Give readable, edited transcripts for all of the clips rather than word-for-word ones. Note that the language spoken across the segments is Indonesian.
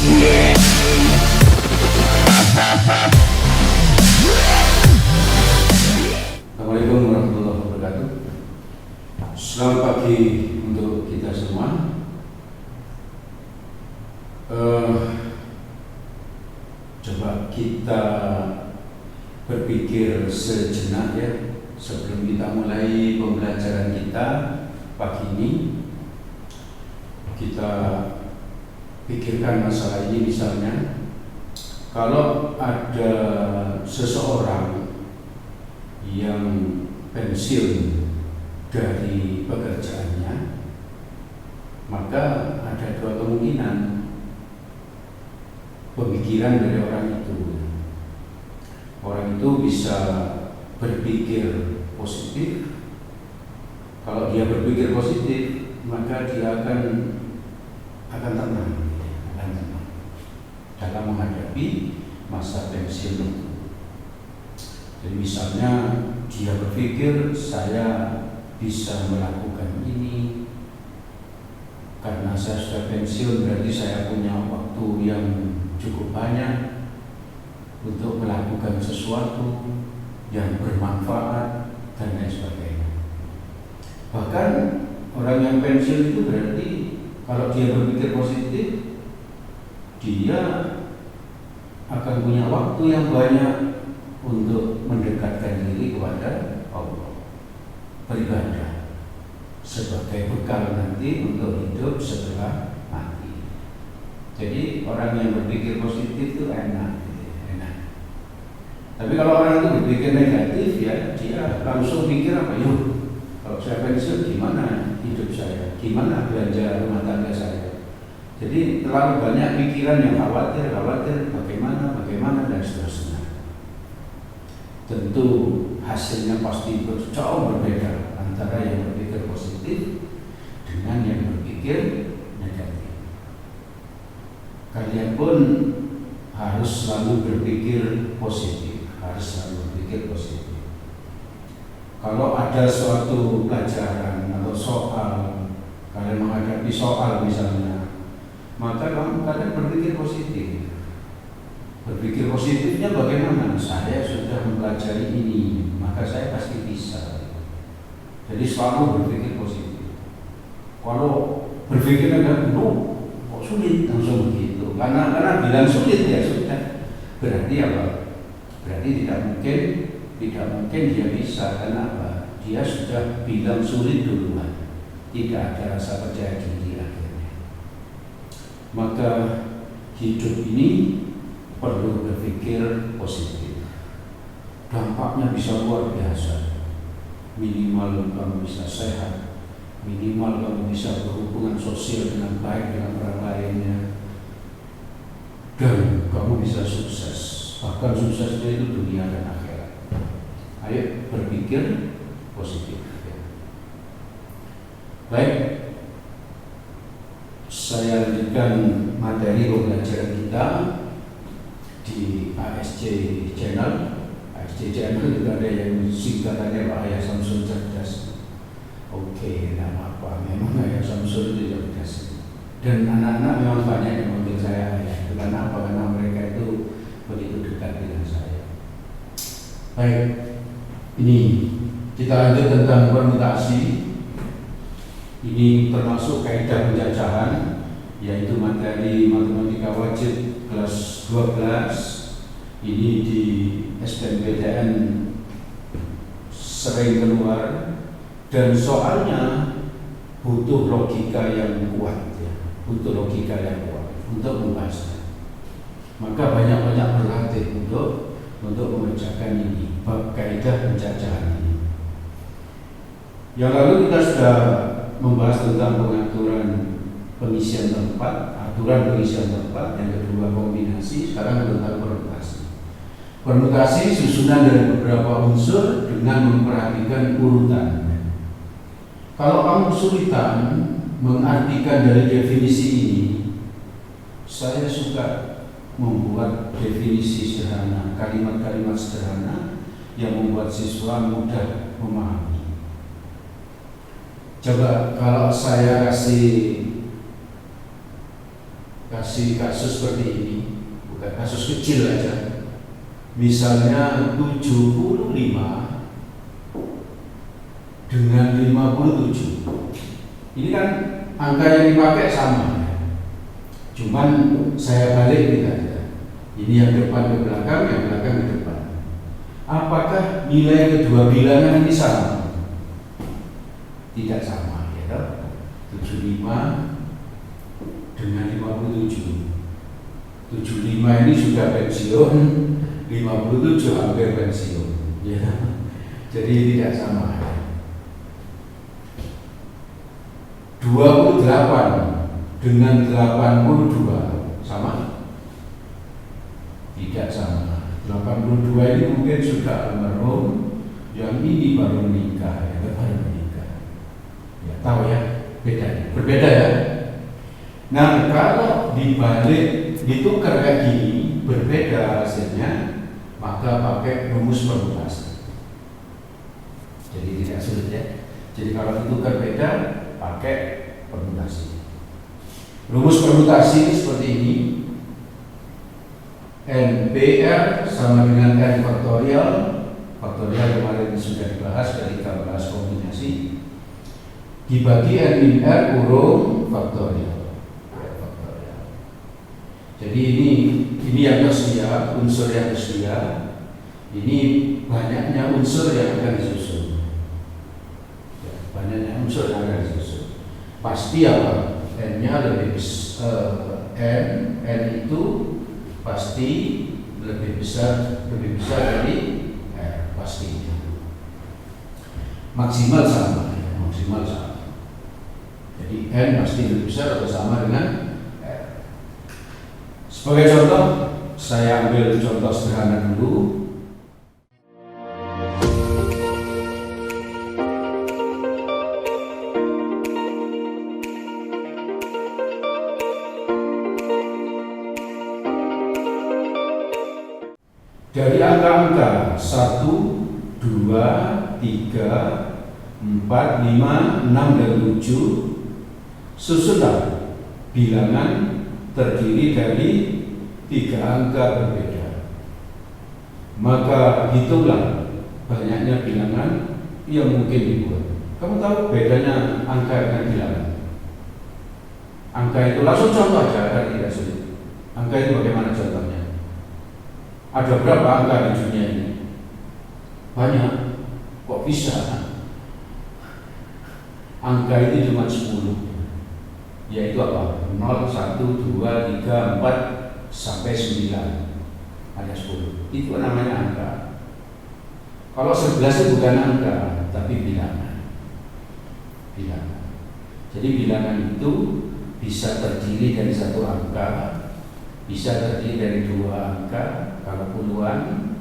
Assalamualaikum warahmatullahi wabarakatuh. Selamat pagi untuk kita semua. Coba kita berpikir sejenak ya, sebelum kita mulai pembelajaran kita pagi ini. Kita pikirkan masalah ini, misalnya kalau ada seseorang yang pensiun dari pekerjaannya, maka ada dua kemungkinan pemikiran dari orang itu. Orang itu bisa berpikir positif. Kalau dia berpikir positif, maka dia akan tenang dalam menghadapi masa pensiun itu. Jadi misalnya dia berpikir, saya bisa melakukan ini karena saya sudah pensiun, berarti saya punya waktu yang cukup banyak untuk melakukan sesuatu yang bermanfaat dan lain sebagainya. Bahkan orang yang pensiun itu berarti kalau dia berpikir positif, dia akan punya waktu yang banyak untuk mendekatkan diri kepada Allah, beribadah sebagai bekal nanti untuk hidup setelah mati. Jadi orang yang berpikir positif itu enak. Tapi kalau orang itu berpikir negatif, ya dia langsung pikir apa? Yuk, kalau saya pensiun gimana hidup saya? Gimana belanja rumah tangga saya? Jadi terlalu banyak pikiran yang khawatir, bagaimana dan seterusnya. Tentu hasilnya pasti jauh berbeda antara yang berpikir positif dengan yang berpikir negatif. Kalian pun harus selalu berpikir positif, Kalau ada suatu pelajaran atau soal, kalian menghadapi soal misalnya, maka kalian berpikir positif. Berpikir positifnya bagaimana? Saya sudah mempelajari ini, maka saya pasti bisa. Jadi selalu berpikir positif. Kalau berpikir negatif, kok sulit langsung begitu. Karena bilang sulit ya sudah. Berarti apa? Berarti tidak mungkin dia bisa. Kenapa? Dia sudah bilang sulit duluan. Tidak ada rasa percaya diri akhirnya. Maka hidup ini perlu berpikir positif. Dampaknya bisa luar biasa. Minimal kamu bisa sehat, minimal kamu bisa berhubungan sosial dengan baik dengan orang lainnya, dan kamu bisa sukses. Bahkan suksesnya itu dunia dan akhirat. Ayo berpikir positif. Baik, saya lanjutkan materi pembelajaran kita di ASC Channel. ASC Channel juga ada yang singkatannya Pak Ayah Samsul Cerdas. Oke, nama apa? Memang Ayah Samsul itu cerdas. Dan anak-anak memang banyak yang memanggil saya Ayah. Karena apa? Karena mereka itu begitu dekat dengan saya. Baik, ini kita lanjut tentang permutasi. Ini termasuk kaidah penjajahan, yaitu materi matematika wajib kelas 12. Ini di SBMPTN sering keluar, dan soalnya butuh logika yang kuat ya, untuk membahasnya. Maka banyak-banyak berlatih untuk mengerjakan ini, bab kaidah penjajahan ini. Yang lalu kita sudah membahas tentang pengaturan pengisian tempat, aturan pengisian tempat, yang kedua kombinasi, sekarang tentang permutasi. Permutasi susunan dari beberapa unsur dengan memperhatikan urutan. Kalau kamu kesulitan mengartikan dari definisi ini, saya suka membuat definisi sederhana, kalimat-kalimat sederhana yang membuat siswa mudah memahami. Coba kalau saya kasih kasih kasus seperti ini, bukan kasus kecil aja. Misalnya 75 dengan 57. Ini kan angka yang dipakai sama. Cuman saya balik gitu aja. Ini yang depan ke belakang, yang belakang ke depan. Apakah nilai kedua bilangan ini sama? Tidak sama, ya. 75 dengan 57. 75 ini sudah pensiun, 57 hampir pensiun, ya. Jadi tidak sama. 28 dengan 82 sama? Tidak sama. 82 ini mungkin sudah almarhum, yang ini baru menikah, ya, baru menikah. Ya, tahu ya, beda, berbeda ya. Nah, kalau dibalik, ditukar kayak gini, berbeda hasilnya, maka pakai rumus permutasi. Jadi tidak sulit ya. Jadi kalau ditukar beda, pakai permutasi. Rumus permutasi seperti ini. NPR sama dengan N faktorial. Faktorial kemarin sudah dibahas ketika bahas kombinasi. Dibagi N min R kurung faktorial. Jadi ini yang tersedia, unsur yang tersedia. Ini banyaknya unsur yang akan disusun. Ya, banyaknya unsur yang akan disusun. Pasti apa? N-nya lebih besar. N itu pasti lebih besar dari R, pasti. Maksimal sama, ya, maksimal sama. Jadi N pasti lebih besar atau sama dengan R. Sebagai contoh, saya ambil contoh sederhana dulu. Dari angka-angka 1, 2, 3, 4, 5, 6, dan 7, susunlah bilangan terdiri dari 3 angka berbeda. Maka hitunglah banyaknya bilangan yang mungkin dibuat. Kamu tahu bedanya angka dengan bilangan? Angka itu langsung contoh aja agar tidak sulit. Angka itu bagaimana contohnya? Ada berapa angka di dunia ini? Banyak. Kok bisa? Angka itu cuma 10. Yaitu apa? 0, 1, 2, 3, 4 sampai 9. Ada 10. Itu namanya angka. Kalau 11 itu bukan angka, tapi bilangan. Bilangan. Jadi bilangan itu bisa terdiri dari 1 angka, bisa terdiri dari 2 angka kalau puluhan,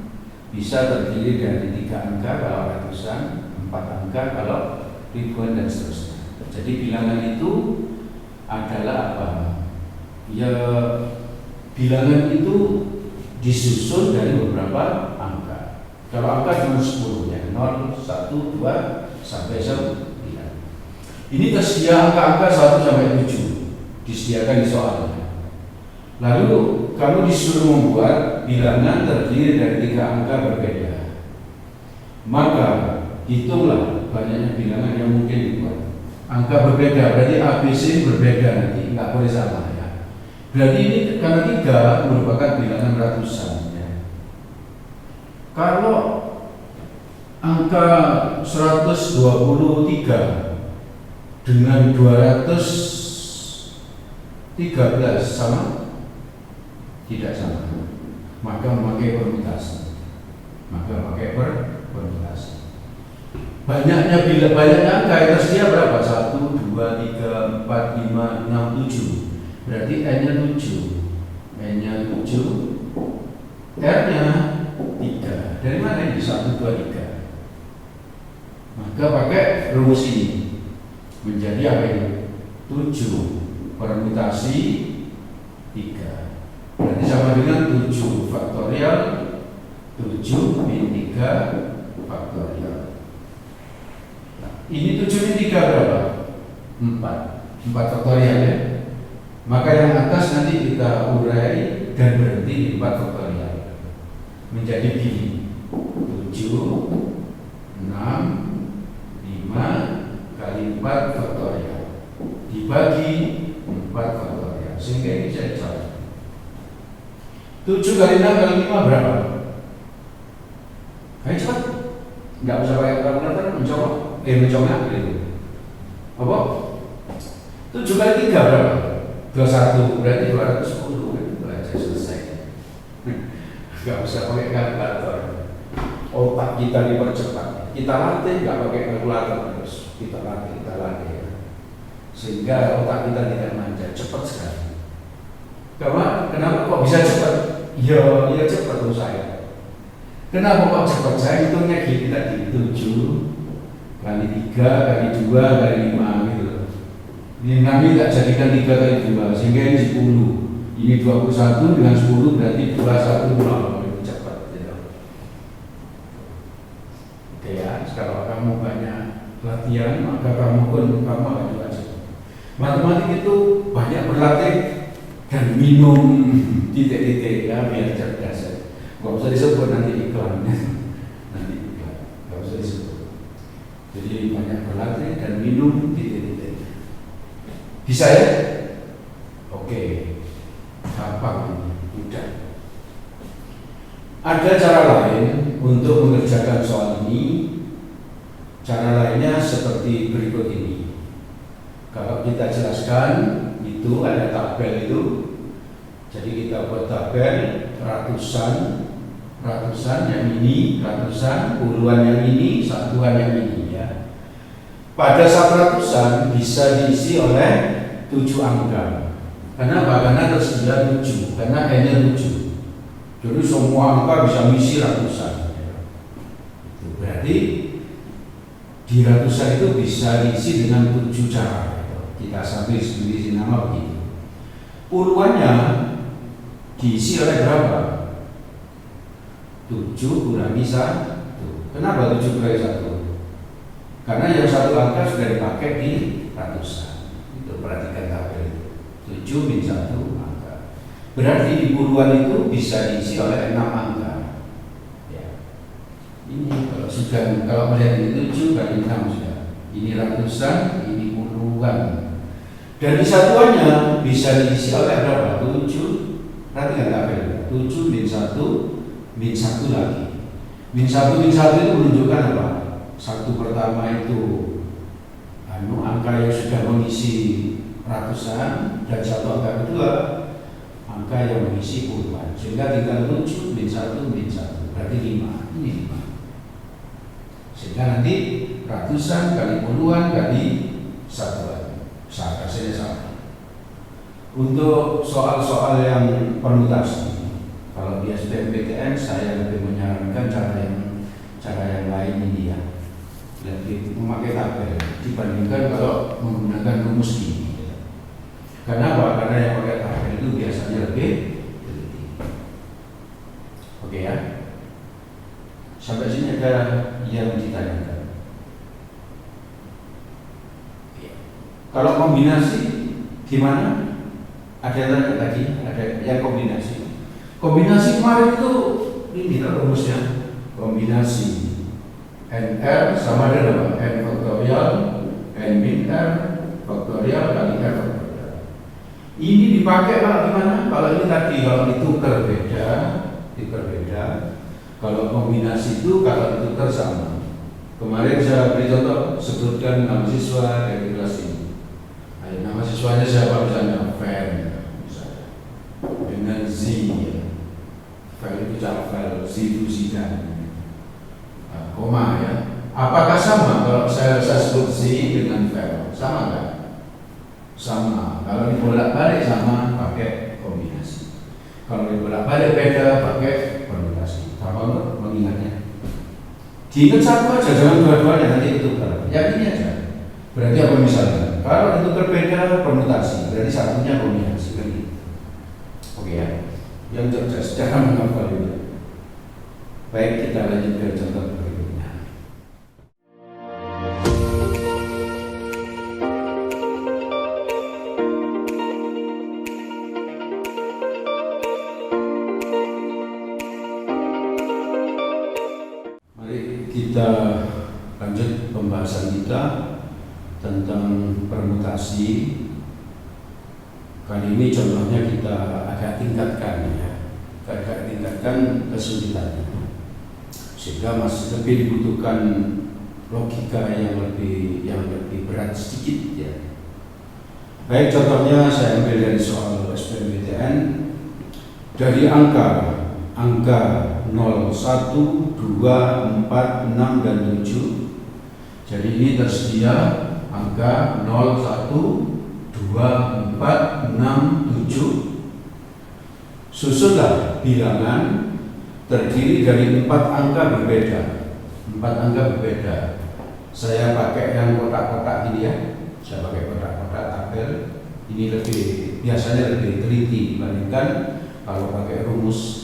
bisa terdiri dari 3 angka kalau ratusan, 4 angka kalau ribuan, dan seterusnya. Jadi bilangan itu adalah apa? Ya, bilangan itu disusun dari beberapa angka. Kalau angka cuma 10 ya, 0, 1, 2 sampai 9. Ini tersedia angka-angka 1 sampai 7 disediakan di soalnya. Lalu kamu disuruh membuat bilangan terdiri dari 3 angka berbeda. Maka hitunglah banyaknya bilangan yang mungkin dibuat. Angka berbeda berarti ABC berbeda nanti, nggak boleh sama ya. Berarti ini karena 3 merupakan bilangan ratusan ya. Kalau angka 123 dengan 213 sama? Tidak sama, maka memakai permutasi. Banyaknya angka yang tersedia berapa? 1, 2, 3, 4, 5, 6, 7. Berarti N-nya 7. N-nya 7, R-nya 3. Dari mana ini? 1, 2, 3. Maka pakai rumus ini. Menjadi apa ini? 7 permutasi 3. Berarti sama dengan 7 faktorial 7 min 3 faktorial. Nah, ini 7 min 3 berapa? 4 faktorial ya. Maka yang atas nanti kita urai dan berhenti di 4 faktorial menjadi gini: 7, 6, 5 kali 4 faktorial dibagi 4 faktorial, sehingga ini saya cari 7 kali 6 kali 5 berapa? Ayo cepat, nggak usah pakai kalkulator, mencoba gitu. Apa? 7 kali 3 berapa? 21, berarti 210, itu aja selesai. Nggak usah pakai kalkulator. Otak kita dipercepat. Kita latih nggak pakai kalkulator terus. Kita latih ya. Sehingga otak kita tidak manja, cepat sekali. Kenapa kok bisa cepat? Ya cepat tuh saya. Kenapa kok cepat? Saya hitungnya gini tadi, 7 kali 3 kali 2 kali 5 gitu. Ini kami tak jadikan 3 kali 2, sehingga ini 10. Ini 21 dengan 10 berarti 210. Itu cepat gitu. Oke ya, kalau kamu banyak latihan maka kamu akan juga cepat. Matematik itu banyak berlatih dan minum titik-titik ya biar cerdas ya. Gak usah disebut nanti iklannya. Gak usah disebut. Jadi banyak berlatih dan minum titik-titik. Bisa ya? Oke. Gampang, mudah. Ada cara lain untuk mengerjakan soal ini. Cara lainnya seperti berikut ini. Kalau kita jelaskan, itu ada tabel itu. Jadi kita buat tabel ratusan yang ini, ratusan, puluhan yang ini, satuan yang ini ya. Pada 100-an bisa diisi oleh 7 angka. Kenapa? Karena tersedia 7, karena n-nya 7. Jadi semua angka bisa mengisi ratusan. Berarti di ratusan itu bisa diisi dengan 7 cara. Kita sampai sendiri nama begitu. Puluhannya diisi oleh berapa? 7 kurangi 1. Kenapa 7 kurangi 1? Karena yang satu angka sudah dipakai di ratusan. Itu perhatikan tabel itu. 7 min 1 angka. Berarti di puluhan itu bisa diisi oleh 6 angka. Ya. Ini kalau melihat ini 7 kali 6 sudah. Ini ratusan, ini puluhan. Dan di satuannya bisa diisi oleh berapa? 7. Perhatikan tabel. 7 min 1 min 1 lagi. Min 1 itu menunjukkan apa? Satu pertama itu angka yang sudah mengisi ratusan, dan satu angka kedua angka yang mengisi puluhan. Sehingga tinggal 7 min 1 min 1 berarti 5. Ini 5. Sehingga nanti ratusan kali puluhan kali satuan. Hasilnya sama. Untuk soal-soal yang permutasi, kalau di SBMPTN saya lebih menyarankan cara yang lain ini ya. Lebih memakai tabel dibandingkan kalau menggunakan rumus ini. Karena apa? Karena yang pakai tabel itu biasanya lebih teliti. Oke ya. Sampai sini ada yang ditanyakan. Kalau kombinasi gimana? Ada yang tanya tadi, ada yang kombinasi. Kombinasi kemarin itu ini rumusnya. Kombinasi NR sama dengan N faktorial N min R faktorial kali R faktorial. Ini dipakai kalau gimana? Kalau ini tadi kalau ditukar beda. Kalau kombinasi itu kalau ditukar sama. Kemarin saya beri contoh, sebutkan nama siswa dari kelas ini. Ayo, nama siswanya siapa misalnya? Fan misalnya. Dengan Z ya. Fan itu Jafar, Z itu Zidan. Koma ya. Apakah sama kalau saya sebut Z dengan Fan? Sama kan? Sama. Kalau dibolak-balik sama pakai kombinasi. Kalau dibolak-balik beda pakai permutasi. Sama untuk mengingatnya. Diingat satu aja, jangan dua-duanya nanti itu kan. Yakini aja. Berarti apa misalnya? Kalau itu berbeda permutasi, berarti satunya kombinasi kan gitu. Oke ya. Yang cerdas cara menghafal itu. Baik, kita lanjut ke contoh berikutnya. kita lanjut pembahasan kita tentang permutasi. Kali ini contohnya kita agak tingkatkan ya, agak tingkatkan kesulitannya, sehingga masih lebih dibutuhkan logika yang lebih berat sedikit ya. Baik, contohnya saya ambil dari soal SBMPTN dari angka 0, 1, 2, 4, 6, dan 7. Jadi ini tersedia angka 0, 1, 2, 4, 6, 7. Susunlah bilangan terdiri dari 4 angka berbeda. 4 angka berbeda. Saya pakai yang kotak-kotak ini ya. Saya pakai kotak-kotak tabel. Ini biasanya lebih teliti dibandingkan kalau pakai rumus.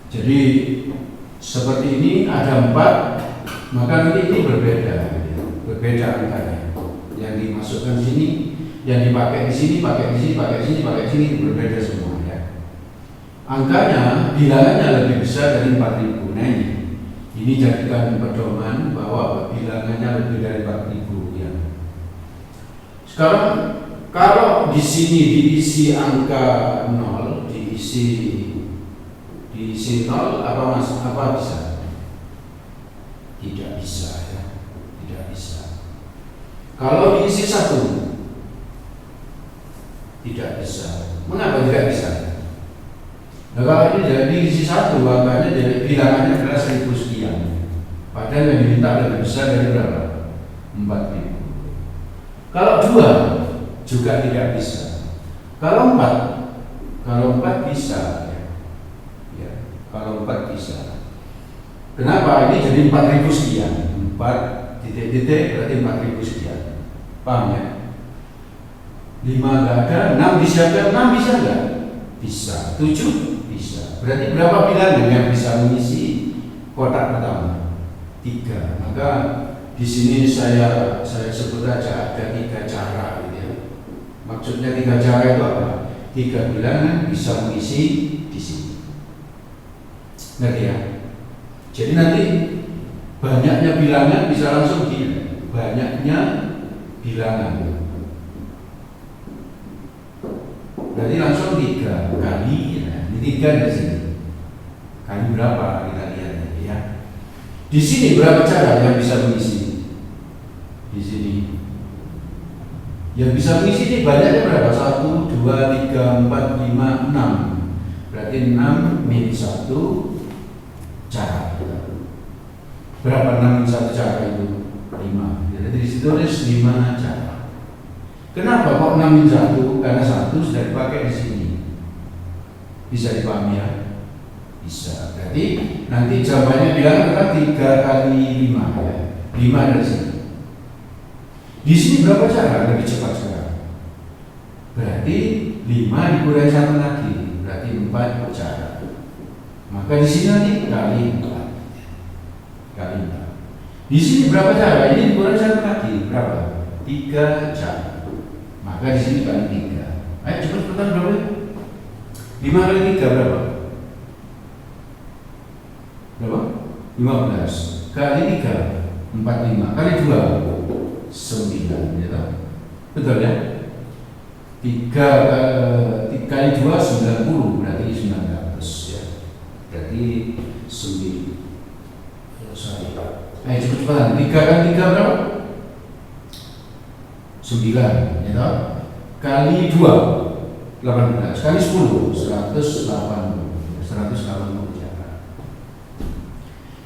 Jadi seperti ini ada 4, maka nanti ini berbeda angkanya. Yang dimasukkan sini, yang dipakai di sini, pakai di sini, pakai di sini, pakai di sini, berbeda semua ya. Angkanya, bilangannya lebih besar dari 4.000. Nah ini jadikan pedoman bahwa bilangannya lebih dari 4.000 ya. Sekarang kalau di sini diisi angka 0, diisi 0, apa bisa? Tidak bisa ya, tidak bisa. Kalau diisi 1, tidak bisa. Mengapa tidak bisa? Nah, kalau ini jadi diisi 1, angkanya jadi bilangannya adalah 1.000 sekian. Padahal yang diminta lebih besar dari berapa? 4.000. Kalau 2 juga tidak bisa. Kalau 4 bisa. Kalau 4 bisa. Kenapa? Ini jadi 4.000 sekian. 4 titik-titik berarti 4.000 sekian. Paham ya? 5 nggak ada, 6 bisa nggak? 6 bisa nggak? Bisa. 7 bisa. Berarti berapa bilangan yang bisa mengisi kotak pertama? 3. Maka di sini saya sebut aja ada 3 cara gitu ya. Maksudnya 3 cara itu apa? 3 bilangan bisa mengisi di sini. Ngerti ya? Jadi nanti banyaknya bilangan bisa langsung banyaknya bilangan. Berarti langsung 3 kali ya. Ini 3 dari sini. Kali berapa kita lihat ya. Di sini berapa cara yang bisa mengisi? Di sini yang bisa mengisi ini banyaknya berapa? 1, 2, 3, 4, 5, 6. Berarti 6 min 1 cara. Berapa 6 min 1 cara itu? 5. Jadi disitu tulis 5 cara. Kenapa kok 6 min 1? Karena 1 sudah dipakai di sini. Bisa dipahami ya? Bisa. Berarti nanti jawabannya bilang adalah 3 kali 5 ya. 5 dari sini. Di sini berapa cara? Lebih cepat sekarang. Berarti 5 dikurangi 1 lagi. Berarti 4 cara. Maka di sini nanti kali 4. Kali 4. Di sini berapa cara? Ini dikurangi 1 lagi. Berapa? 3 cara. Maka di sini kali 3. Ayo cepat-cepat berapa? 5 kali 3 berapa? Berapa? 15. Kali 3 45. Kali 2 9 ya. Betul ya? 3 kali 2 90 berarti 900 ya. Berarti 9. Ayo cepat-cepat. 3 kali 3 berapa? 9 ya. Kali 2 18. Kali 10 180 cara.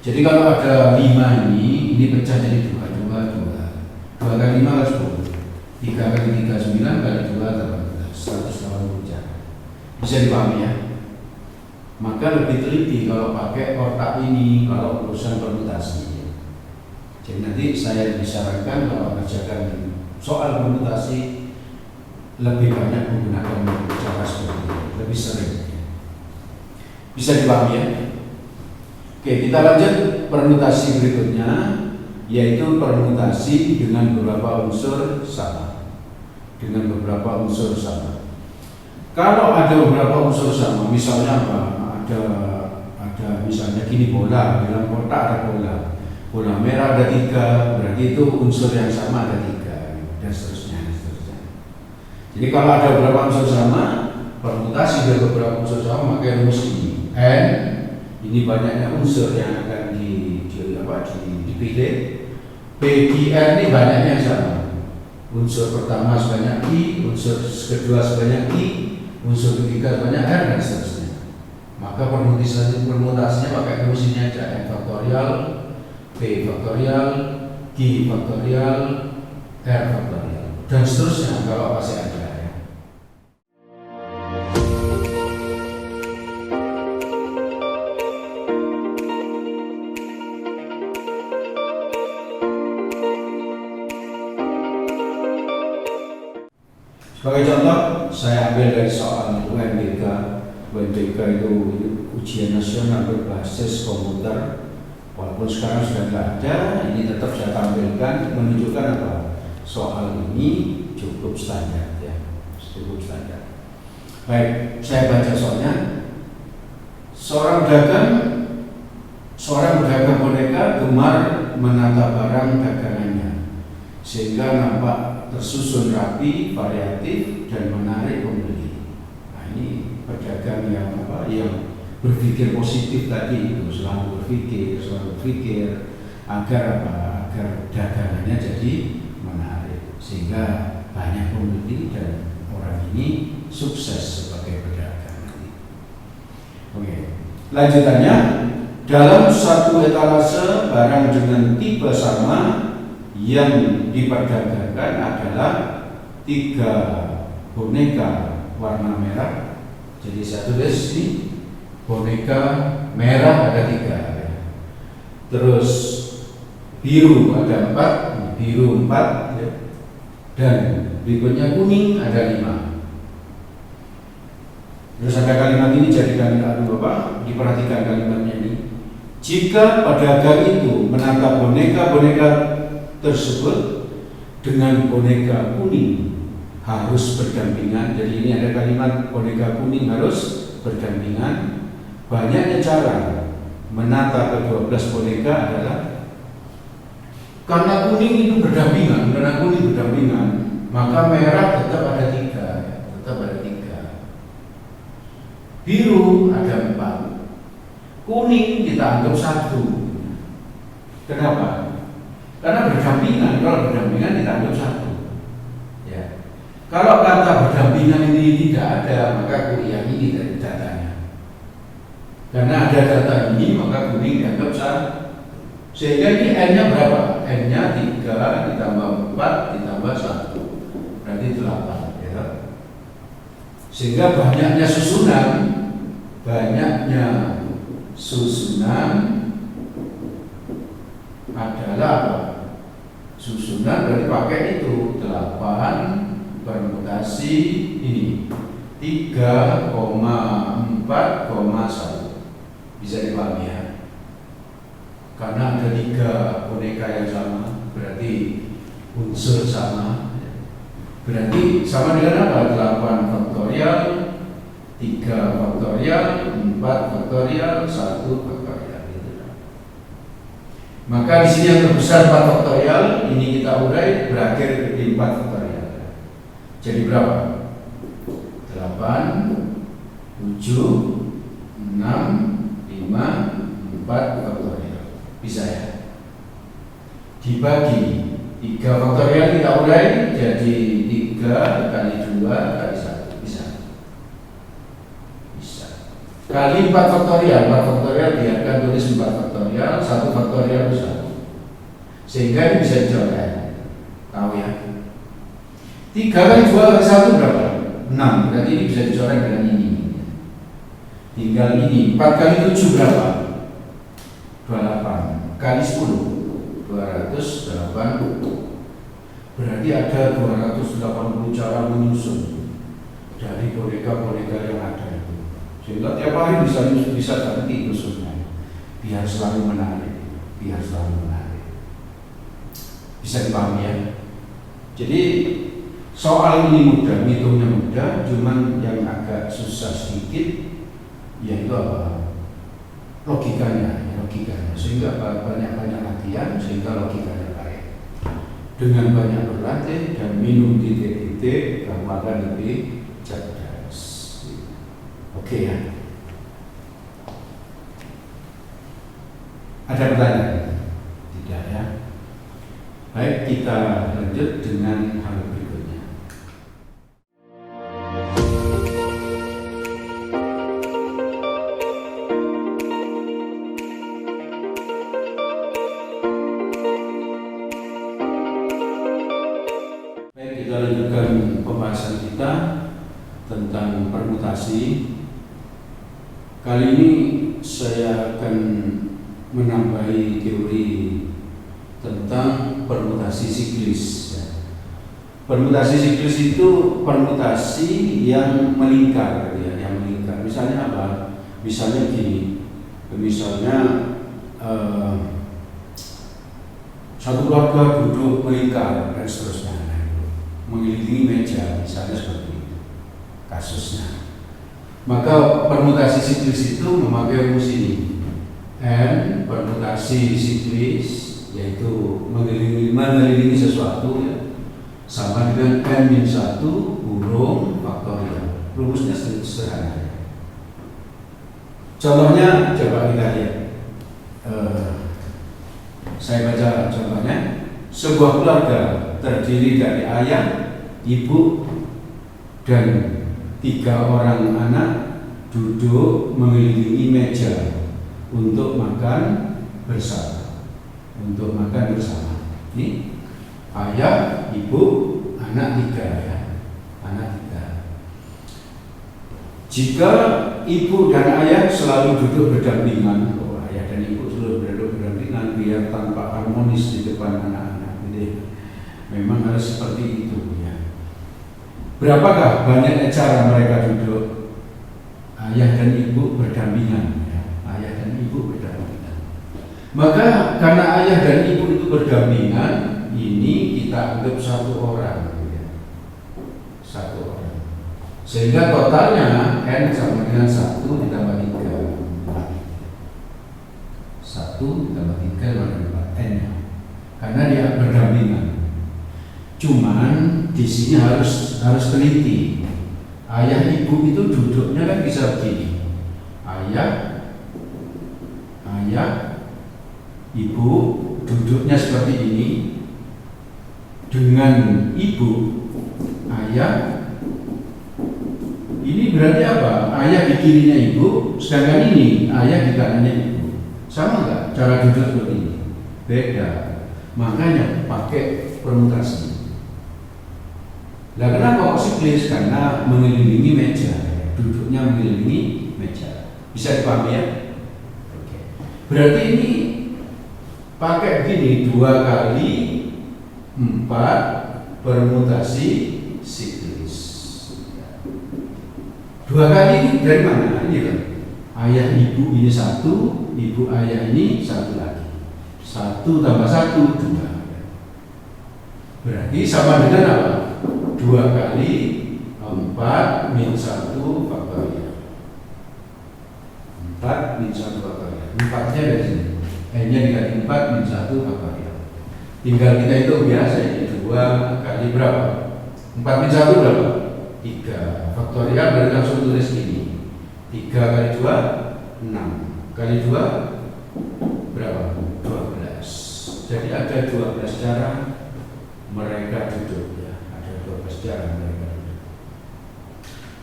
Jadi kalau ada 5 ini pecah jadi 2 kali 5 10. 3 kali 3 9 kali 2 18. 180 cara. Bisa dipahami ya? Maka lebih teliti kalau pakai kotak ini kalau urusan permutasi. Jadi nanti saya disarankan kalau mengerjakan soal permutasi lebih banyak menggunakan cara seperti ini, lebih sering. Bisa dipahami ya? Oke, kita lanjut permutasi berikutnya, yaitu permutasi dengan beberapa unsur sama. Kalau ada beberapa unsur sama, misalnya apa? Ada misalnya gini bola, dalam kotak ada bola. bola merah ada 3, berarti itu unsur yang sama ada 3, dan seterusnya, dan seterusnya. Jadi kalau ada beberapa unsur sama, permutasi dari beberapa unsur sama, maka rumus ini N ini banyaknya unsur yang akan dipilih. PGN ini banyaknya sama. Unsur pertama sebanyak I, unsur kedua sebanyak I, unsur ketiga sebanyak R, dan seterusnya. Maka permutasinya pakai rumus ini aja, N faktorial, P faktorial, Q faktorial, R faktorial, dan seterusnya kalau masih ada. Sebagai contoh, saya ambil dari soal UNBK. UNBK itu ujian nasional berbasis komputer. Walaupun sekarang sudah tidak ada, ini tetap saya tampilkan menunjukkan apa? Soal ini cukup standar, ya, cukup standar. Baik, saya baca soalnya. Seorang pedagang boneka gemar menata barang dagangannya sehingga nampak tersusun rapi, variatif, dan menarik pembeli. Nah, ini pedagang yang berpikir positif tadi itu, selalu berpikir agar dagangannya jadi menarik sehingga banyak pembeli dan orang ini sukses sebagai pedagang. Oke, lanjutannya, dalam satu etalase barang dengan tipe sama yang diperdagangkan adalah 3 boneka warna merah. Jadi saya tulis ini boneka merah ada 3, terus biru ada 4, biru 4, ya. Dan berikutnya kuning ada 5. Terus ada kalimat ini, jadikan Bapak diperhatikan kalimatnya ini. Jika pedagang itu menata boneka tersebut dengan boneka kuning harus berdampingan. Jadi ini ada kalimat boneka kuning harus berdampingan. Banyaknya cara menata ke-12 boneka adalah karena kuning itu berdampingan, maka merah tetap ada 3, tetap ada 3. Biru ada 4, kuning kita anggap 1. Kenapa? Karena berdampingan. Kalau berdampingan kita anggap 1, ya. Kalau kata berdampingan ini tidak ada, maka kuliah ini dari datanya. Karena ada data ini, maka kuning dianggap 1. Sehingga ini N-nya berapa? N-nya 3 ditambah 4 ditambah 1, berarti 8, ya. Sehingga banyaknya susunan adalah apa? Susunan berarti pakai itu 8 permutasi ini 3,4,1. Bisa dipahami, ya? Karena ada 3 boneka yang sama, berarti unsur sama. Berarti sama dengan apa? 8 faktorial, 3 faktorial, 4 faktorial, 1 faktorial. Maka di sini yang terbesar 4 faktorial, ini kita urai berakhir di 4 faktorial. Jadi berapa? 8, 7, 6, 5, 4 faktorial. Bisa, ya? Dibagi 3 faktorial kita urai jadi 3 kali 2 kali 1. Bisa. Kali 4 faktorial, 4 faktorial biarkan tulis 4 faktorial, 1 faktorial itu 1. Sehingga ini bisa dicoret. Tahu, ya? 3 kali 2 kali 1 berapa? 6. Berarti ini bisa dicoret dengan ini. Tinggal ini. 4 kali 7 berapa? 28. Kali 10 280. Berarti ada 280 cara menyusun dari boneka-boneka yang ada itu. Sehingga tiap hari bisa ganti nyusunnya, biar selalu menarik, Bisa dipahami, ya? Jadi soal ini mudah, ngitungnya mudah, cuman yang agak susah sedikit yaitu apa? logikanya sehingga banyak latihan sehingga logikanya baik. Dengan banyak berlatih dan minum titik-titik, kamu akan lebih cerdas. Oke ya. Ada pertanyaan? Tidak ya. Baik, kita lanjut dengan hal berikutnya. Baik, kita lanjutkan pembahasan kita tentang permutasi. Kali ini saya akan menambahi teori tentang permutasi siklis. Permutasi siklis itu permutasi yang melingkar, yang melingkar. Misalnya apa? Misalnya gini, satu keluarga duduk melingkar dan seterusnya, mengelilingi meja, misalnya seperti itu kasusnya. Maka permutasi siklis itu memakai rumus ini. N permutasi siklis yaitu mengelilingi sesuatu ya, sama dengan N-1 burung faktorial. Rumusnya sederhana. Contohnya coba kita lihat. Saya baca contohnya. Sebuah keluarga terdiri dari ayah, ibu, dan 3 orang anak duduk mengelilingi meja untuk makan bersama. Ini ayah, ibu, anak 3 ya. Anak 3. Jika ibu dan ayah selalu duduk berdampingan, ayah dan ibu selalu duduk berdampingan biar tampak harmonis di depan anak-anak. Jadi memang harus seperti itu ya. Berapakah banyaknya cara mereka duduk? Ayah dan ibu berdampingan. Maka karena ayah dan ibu itu berdampingan, ini kita anggap 1 orang, satu orang. Sehingga totalnya N sama dengan 1 ditambah 3. 1 ditambah 3 sama N. Karena dia berdampingan. Cuman di sini harus teliti. Ayah ibu itu duduknya kan bisa begini. Ayah, ibu duduknya seperti ini dengan ibu, ayah. Ini berarti apa? Ayah di kirinya ibu, sedangkan ini ayah di kanannya ibu. Sama nggak cara duduk seperti ini? Beda. Makanya pakai permutasi. Nah, kenapa kok siklis? Karena mengelilingi meja, duduknya mengelilingi meja. Bisa dipahami ya? Oke. Berarti ini pakai begini 2 kali 4 permutasi siklis. 2 kali ini dari mana? Ini kan ayah ibu ini 1, ibu ayah ini 1 lagi. 1 tambah 1 2. Berarti sama dengan apa? 2 kali 4 min 1 faktorial. 4 min 1 faktorial. 4-nya dari sini. N-nya dikali 4 min 1 faktorial. Tinggal kita hitung biasa ini 2 kali berapa? 4 min 1 berapa? 3. Faktorial berarti langsung tulis gini. 3 kali 2 6. Kali 2 berapa? 12. Jadi ada 12 cara mereka duduk ya. Ada 12 cara mereka duduk.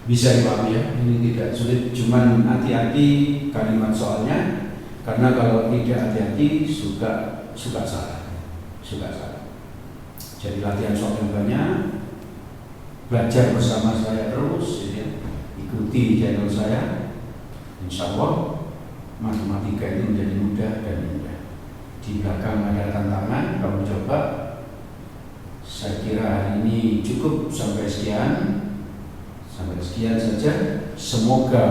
Bisa dipahami ya? Ini tidak sulit, cuman hati-hati kalimat soalnya. Karena kalau tidak hati-hati suka salah. Jadi latihan soal yang banyak, belajar bersama saya terus, ya. Ikuti channel saya. Insya Allah matematika ini menjadi mudah dan indah. Di belakang ada tantangan, kamu coba. Saya kira hari ini cukup sampai sekian saja. Semoga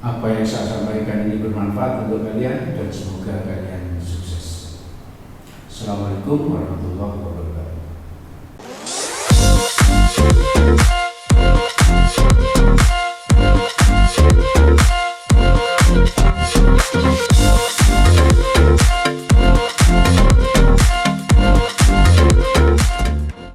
apa yang saya sampaikan ini bermanfaat untuk kalian dan semoga kalian sukses. Assalamualaikum warahmatullahi wabarakatuh.